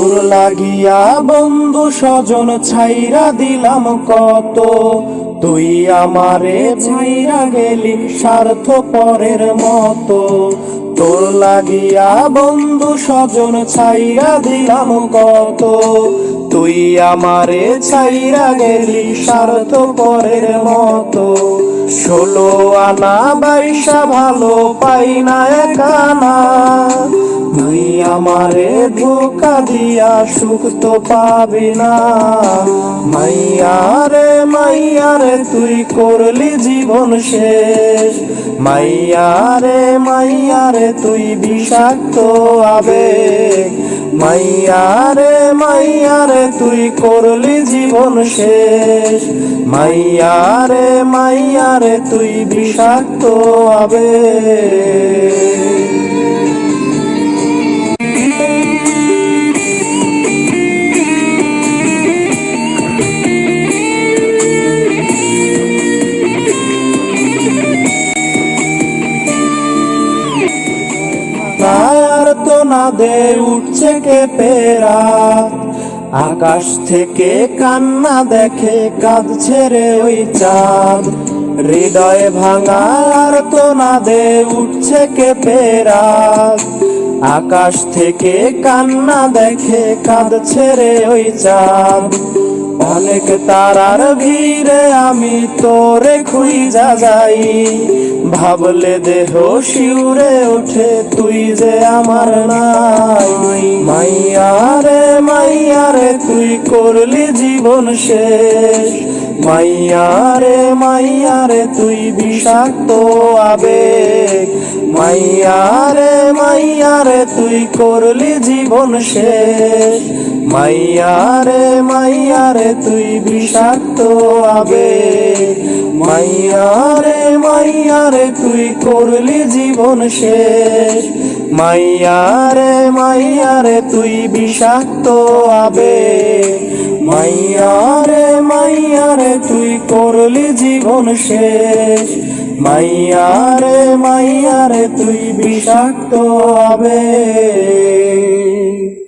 তোর লাগিয়া বন্ধু স্বজন ছাইরা দিলাম কত, তুই আমারে ছাইরা গেলি স্বার্থপরের মতো। তোর লাগিয়া বন্ধু স্বজন ছাইরা দিলাম কত, তুই আমারে ছাইরা গেলি স্বার্থপরের মতো। 16 আনা 22 ভালো পাই না একানা, তুই আমারে ধোকা দিয়া সুখ তো পাবি না। মাইয়ারে তুই করলি জীবন শেষ, মাইয়ারে তুই বিষাক্ত আবেগ। মাইয়ারে তুই করলি জীবন শেষ, মাইয়ারে তুই বিষাক্ত আবেগ। তো না দে উঠছে কেঁপে রাত, আকাশ থেকে কান্না দেখে কাঁদছে রে ওই চাঁদ। হৃদয় ভাঙার তো না দে উঠছে কেঁপে রাত, আকাশ থেকে কান্না দেখে কাঁদছে রে ওই চাঁদ। অনেক তারার ভিড়ে আমি তোরে খুঁজা যাই, ভাবলে দেহ শিউরে ওঠে তুই যে আমার নাই। মাইয়ারে তুই করলি জীবন শেষ, মাইয়ারে তুই বিষাক্ত আবেগ। মাইয়ারে তুই করলি জীবন শেষ, মাইয়ারে তুই বিষাক্ত আবেগ। মাইয়ারে তুই করলি জীবন শেষ, মাইয়ারে তুই বিষাক্ত আবেগ। মাইয়ারে তুই করলি জীবন শেষ, মাইয়ারে তুই বিষাক্ত আবেগ।